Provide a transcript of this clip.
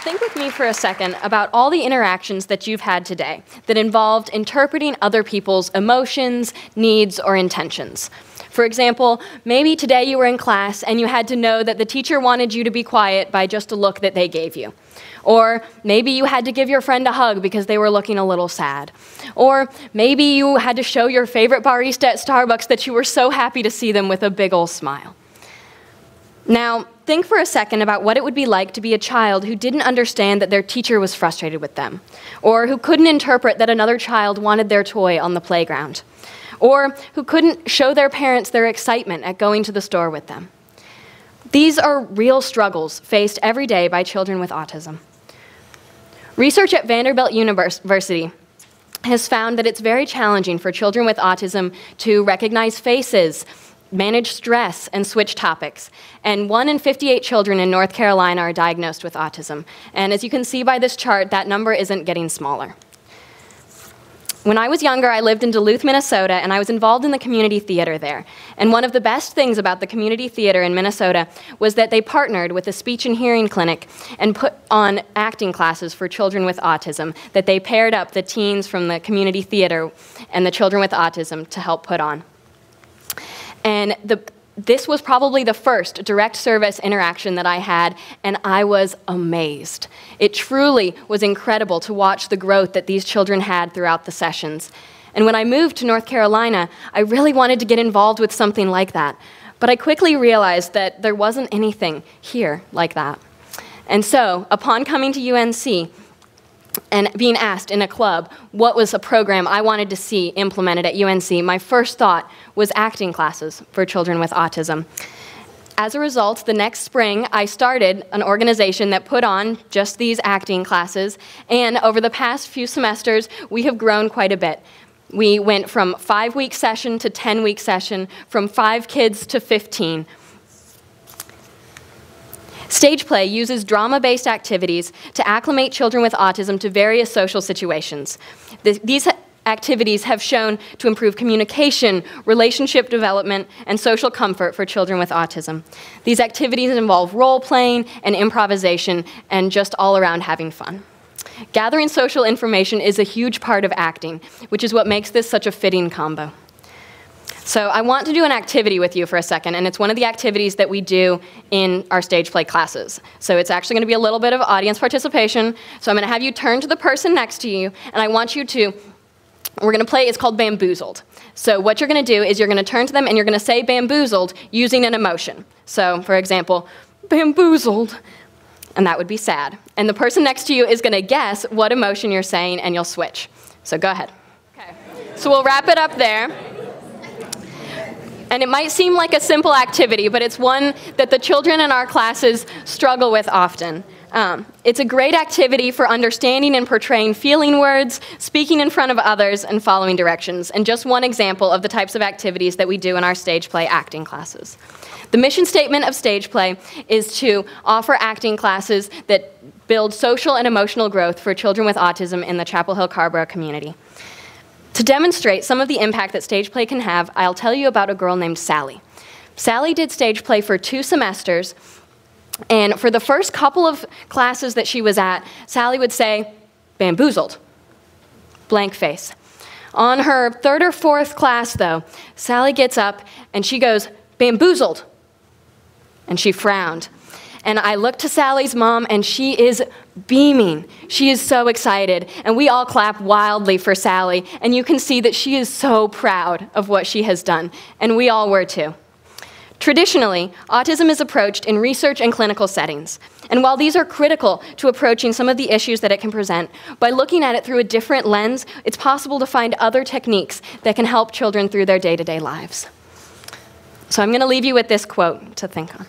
think with me for a second about all the interactions that you've had today that involved interpreting other people's emotions, needs, or intentions. For example, maybe today you were in class and you had to know that the teacher wanted you to be quiet by just a look that they gave you. Or maybe you had to give your friend a hug because they were looking a little sad. Or maybe you had to show your favorite barista at Starbucks that you were so happy to see them with a big old smile. Now, think for a second about what it would be like to be a child who didn't understand that their teacher was frustrated with them, or who couldn't interpret that another child wanted their toy on the playground, or who couldn't show their parents their excitement at going to the store with them. These are real struggles faced every day by children with autism. Research at Vanderbilt University has found that it's very challenging for children with autism to recognize faces, manage stress, and switch topics. And 1 in 58 children in North Carolina are diagnosed with autism. And as you can see by this chart, that number isn't getting smaller. When I was younger, I lived in Duluth, Minnesota, and I was involved in the community theater there. And one of the best things about the community theater in Minnesota was that they partnered with a speech and hearing clinic and put on acting classes for children with autism, that they paired up the teens from the community theater and the children with autism to help put on. And this was probably the first direct service interaction that I had, and I was amazed. It truly was incredible to watch the growth that these children had throughout the sessions. And when I moved to North Carolina, I really wanted to get involved with something like that. But I quickly realized that there wasn't anything here like that. And so, upon coming to UNC, and being asked in a club what was a program I wanted to see implemented at UNC, my first thought was acting classes for children with autism. As a result, the next spring, I started an organization that put on just these acting classes, and over the past few semesters, we have grown quite a bit. We went from 5-week session to 10-week session, from 5 kids to 15. Stage play uses drama-based activities to acclimate children with autism to various social situations. These activities have shown to improve communication, relationship development, and social comfort for children with autism. These activities involve role-playing and improvisation and just all around having fun. Gathering social information is a huge part of acting, which is what makes this such a fitting combo. So I want to do an activity with you for a second, and it's one of the activities that we do in our stage play classes. So it's actually going to be a little bit of audience participation. So I'm going to have you turn to the person next to you, and I want you to, we're going to play, it's called Bamboozled. So what you're going to do is you're going to turn to them and you're going to say bamboozled using an emotion. So for example, bamboozled, and that would be sad. And the person next to you is going to guess what emotion you're saying, and you'll switch. So go ahead. Okay. So we'll wrap it up there. And it might seem like a simple activity, but it's one that the children in our classes struggle with often. It's a great activity for understanding and portraying feeling words, speaking in front of others, and following directions, and just one example of the types of activities that we do in our stage play acting classes. The mission statement of stage play is to offer acting classes that build social and emotional growth for children with autism in the Chapel Hill-Carrboro community. To demonstrate some of the impact that stage play can have, I'll tell you about a girl named Sally. Sally did stage play for 2 semesters, and for the first couple of classes that she was at, Sally would say, bamboozled, blank face. On her 3rd or 4th class, though, Sally gets up and she goes, bamboozled, and she frowned. And I looked to Sally's mom, and she is beaming. She is so excited, and we all clap wildly for Sally, and you can see that she is so proud of what she has done, and we all were too. Traditionally, autism is approached in research and clinical settings, and while these are critical to approaching some of the issues that it can present, by looking at it through a different lens, it's possible to find other techniques that can help children through their day-to-day lives. So I'm going to leave you with this quote to think on.